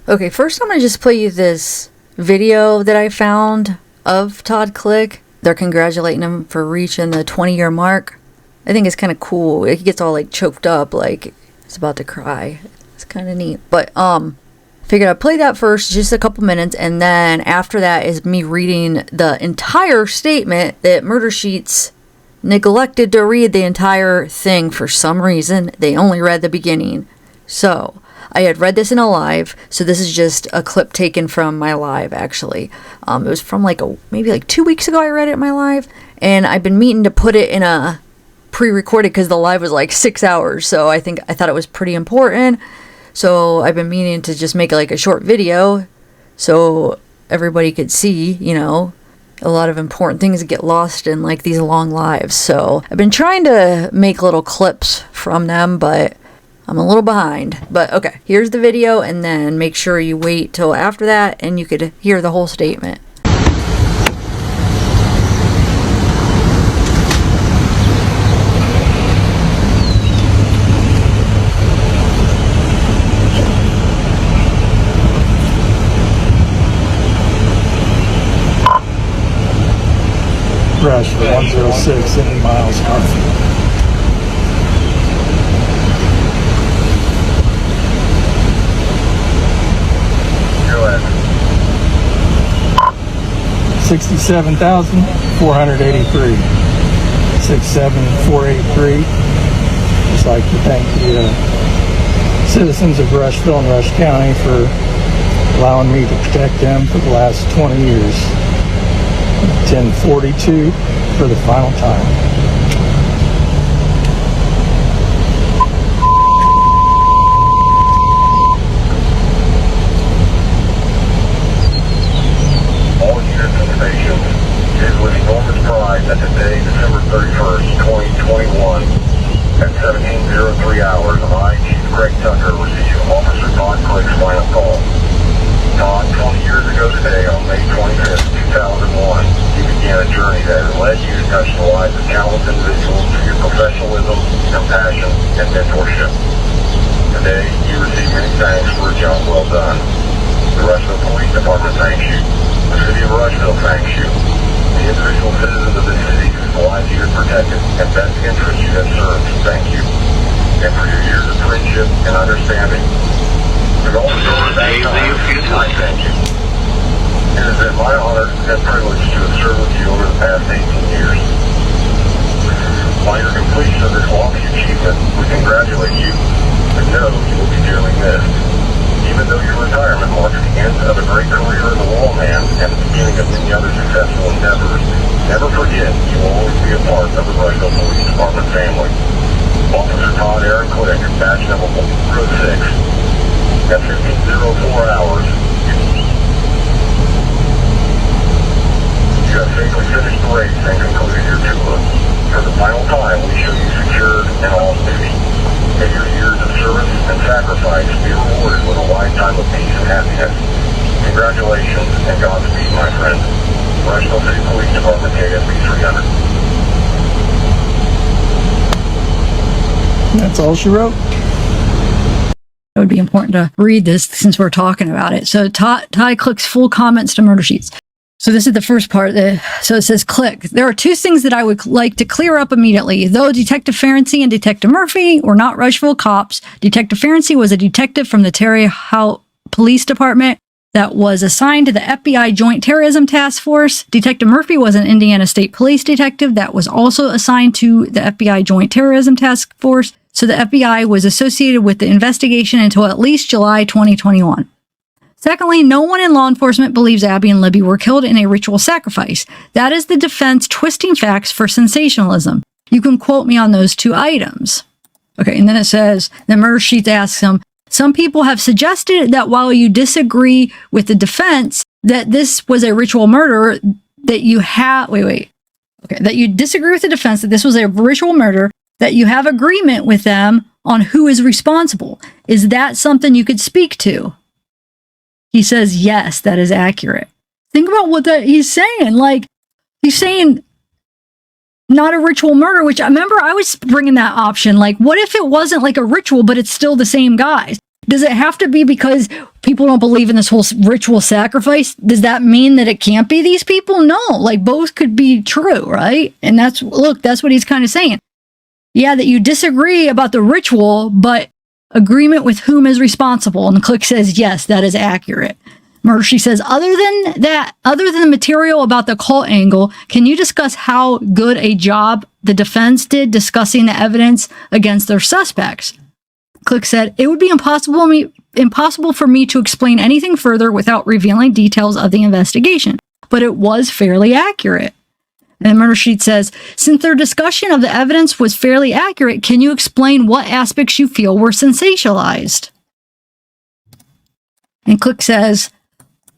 Okay, first I'm going to just play you this video that I found of Todd Click. They're congratulating him for reaching the 20-year mark. I think it's kind of cool. He gets all like choked up, like he's about to cry. It's kind of neat. But figured I'd play that first, just a couple minutes, and then after that is me reading the entire statement that Murder Sheets neglected to read the entire thing for some reason. They only read the beginning. So I had read this in a live, so this is just a clip taken from my live, actually. It was from maybe 2 weeks ago I read it in my live, and I've been meaning to put it in a pre-recorded because the live was like 6 hours, so I thought it was pretty important. So I've been meaning to just make like a short video so everybody could see, a lot of important things get lost in like these long lives. So I've been trying to make little clips from them, but I'm a little behind. But okay, here's the video, and then make sure you wait till after that and you could hear the whole statement. Rush for 106, 80 miles north. 67,483. 67483. Just like to thank the citizens of Rushville and Rush County for allowing me to protect them for the last 20 years. 1042 for the final time. All units and stations, it is with enormous pride that today, December 31st, 2021, at 17:03 hours, I, Chief Greg Tucker, received Officer Todd Click's final call. Todd, 20 years ago today, on May 25th, 2001, you began a journey that has led you to touch the lives of countless individuals through your professionalism, compassion, and mentorship. Today, you receive many thanks for a job well done. The Rushville Police Department thanks you. The City of Rushville thanks you. The individual citizens of this city whose lives you have protected and best interests you have served, thank you. And for your years of friendship and understanding, with all the doors that time, I thank you. It has been my honor and privilege to have served with you over the past 18 years. By your completion of this lofty achievement, we congratulate you, but know you will be dearly missed. Even though your retirement marks the end of a great career as a lawman and the beginning of many other successful endeavors, never forget you will always be a part of the Rushville Police Department family. Officer Todd Aaron Click, badge number 106, at 15:04 hours, you have safely finished the race and concluded your tour. For the final time, we show you secured and off duty. May your years of service and sacrifice be rewarded with a lifetime of peace and happiness. Congratulations and Godspeed, my friend. Rushville City Police Department, KSB 300. That's all she wrote. It would be important to read this since we're talking about it. So Todd Click's full comments to Murder Sheets. So this is the first part. So it says, Click, there are two things that I would like to clear up immediately. Though Detective Ferenczi and Detective Murphy were not Rushville cops, Detective Ferenczi was a detective from the Terre Haute Police Department that was assigned to the FBI Joint Terrorism Task Force. Detective Murphy was an Indiana State Police detective that was also assigned to the FBI Joint Terrorism Task Force. So the FBI was associated with the investigation until at least July 2021. Secondly, no one in law enforcement believes Abby and Libby were killed in a ritual sacrifice. That is the defense twisting facts for sensationalism. You can quote me on those two items. Okay, and then it says, the Murder Sheet asks him, some people have suggested that while you disagree with the defense that this was a ritual murder, that you have, that you disagree with the defense that this was a ritual murder, that you have agreement with them on who is responsible. Is that something you could speak to? He says, yes, that is accurate. Think about what he's saying. Like, he's saying not a ritual murder, which I remember I was bringing that option. Like, what if it wasn't like a ritual, but it's still the same guys? Does it have to be because people don't believe in this whole ritual sacrifice? Does that mean that it can't be these people? No, like both could be true, right? And that's what he's kind of saying. Yeah, that you disagree about the ritual, but agreement with whom is responsible. And the Click says, yes, that is accurate. Murder Sheet says, other than the material about the cult angle, can you discuss how good a job the defense did discussing the evidence against their suspects? Click said, it would be impossible for me to explain anything further without revealing details of the investigation, but it was fairly accurate. And the Murder Sheet says, since their discussion of the evidence was fairly accurate, can you explain what aspects you feel were sensationalized? And Click says,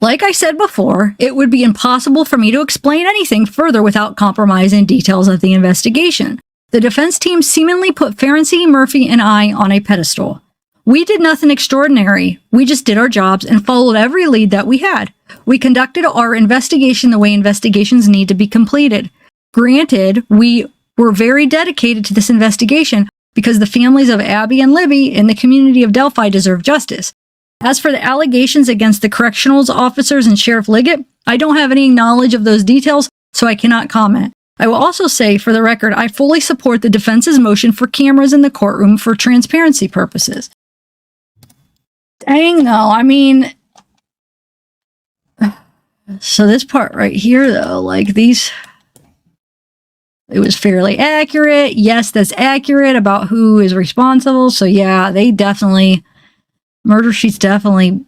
like I said before, it would be impossible for me to explain anything further without compromising details of the investigation. The defense team seemingly put Ferenczi, Murphy, and I on a pedestal. We did nothing extraordinary. We just did our jobs and followed every lead that we had. We conducted our investigation the way investigations need to be completed. Granted, we were very dedicated to this investigation because the families of Abby and Libby in the community of Delphi deserve justice. As for the allegations against the correctional officers and Sheriff Liggett, I don't have any knowledge of those details, so I cannot comment. I will also say, for the record, I fully support the defense's motion for cameras in the courtroom for transparency purposes. Dang, though, I mean... So this part right here, though, like these... It was fairly accurate. Yes, that's accurate about who is responsible. So yeah, they definitely... Murder Sheets definitely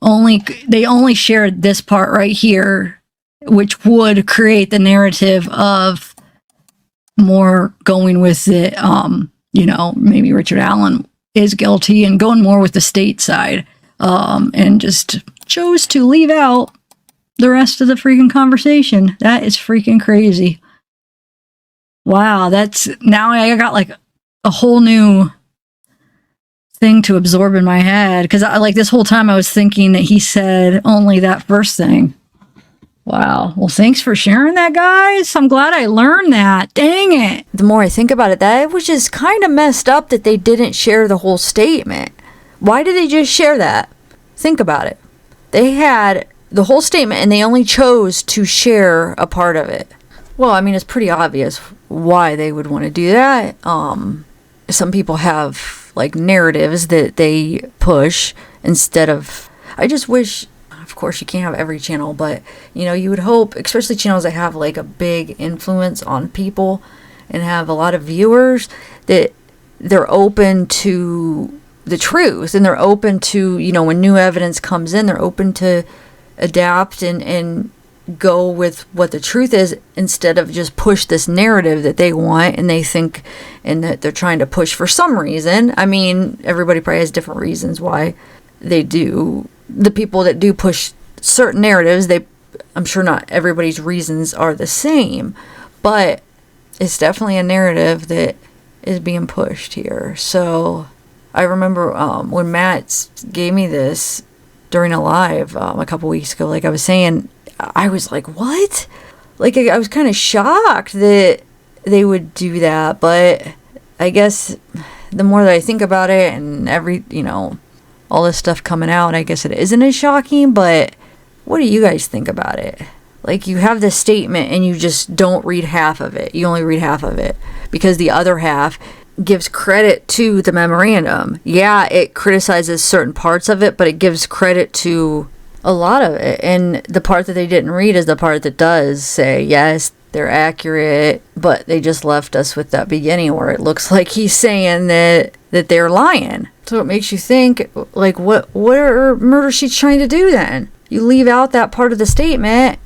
only shared this part right here, which would create the narrative of more going with it, maybe Richard Allen is guilty and going more with the state side, and just chose to leave out the rest of the freaking conversation. That is freaking crazy. Wow, now I got like a whole new thing to absorb in my head, because this whole time I was thinking that he said only that first thing. Wow. Well, thanks for sharing that, guys. I'm glad I learned that. Dang it. The more I think about it, that was just kind of messed up that they didn't share the whole statement. Why did they just share that? Think about it. They had the whole statement and they only chose to share a part of it. Well, I mean, it's pretty obvious why they would want to do that. Some people have like narratives that they push instead of... I just wish... Of course, you can't have every channel, but, you would hope, especially channels that have, like, a big influence on people and have a lot of viewers, that they're open to the truth and they're open to, when new evidence comes in, they're open to adapt and go with what the truth is instead of just push this narrative that they want and they think and that they're trying to push for some reason. I mean, everybody probably has different reasons why they do. The people that do push certain narratives, I'm sure not everybody's reasons are the same, but it's definitely a narrative that is being pushed here. So I remember when Matt gave me this during a live a couple weeks ago, like I was saying, I was like, what? Like, I was kind of shocked that they would do that, but I guess the more that I think about it and all this stuff coming out, I guess it isn't as shocking, but what do you guys think about it? Like, you have this statement and you just don't read half of it. You only read half of it because the other half gives credit to the memorandum. Yeah, it criticizes certain parts of it, but it gives credit to a lot of it. And the part that they didn't read is the part that does say, yes, they're accurate, but they just left us with that beginning where it looks like he's saying that they're lying. So it makes you think, like, what are Murder Sheets trying to do then? You leave out that part of the statement,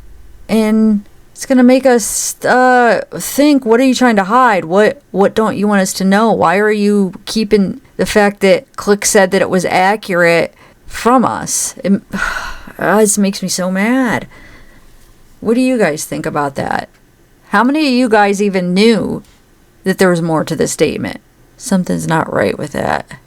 and it's going to make us think, what are you trying to hide? What don't you want us to know? Why are you keeping the fact that Click said that it was accurate from us? This makes me so mad. What do you guys think about that? How many of you guys even knew that there was more to the statement? Something's not right with that.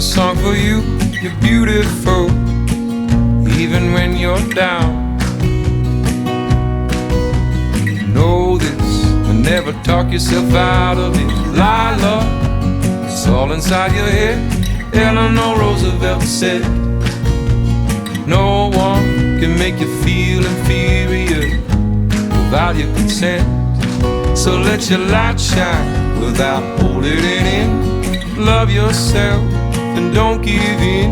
a song for you, you're beautiful, even when you're down. Know this, and never talk yourself out of it. Lila, it's all inside your head. Eleanor Roosevelt said, no one can make you feel inferior without your consent. So let your light shine without holding it in. Love yourself and don't give in.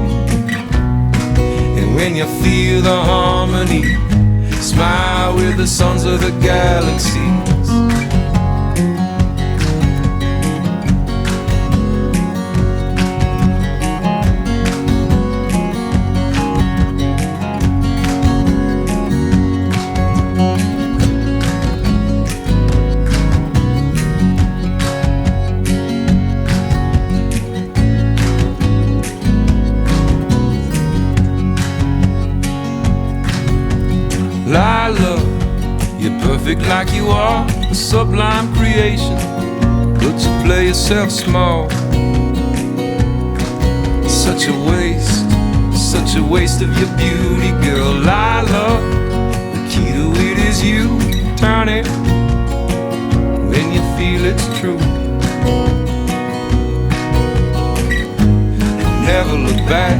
And when you feel the harmony, smile with the sons of the galaxies. Lila, you're perfect like you are, a sublime creation, but you play yourself small. Such a waste of your beauty, girl. Lila, the key to it is you. Turn it when you feel it's true. Never look back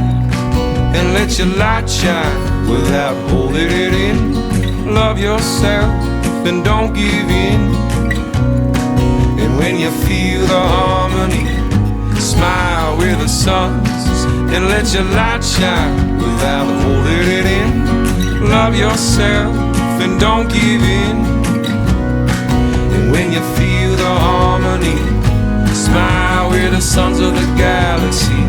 and let your light shine without holding it in. Love yourself and don't give in. And when you feel the harmony, smile with the suns and let your light shine without holding it in. Love yourself and don't give in. And when you feel the harmony, smile with the sons of the galaxy.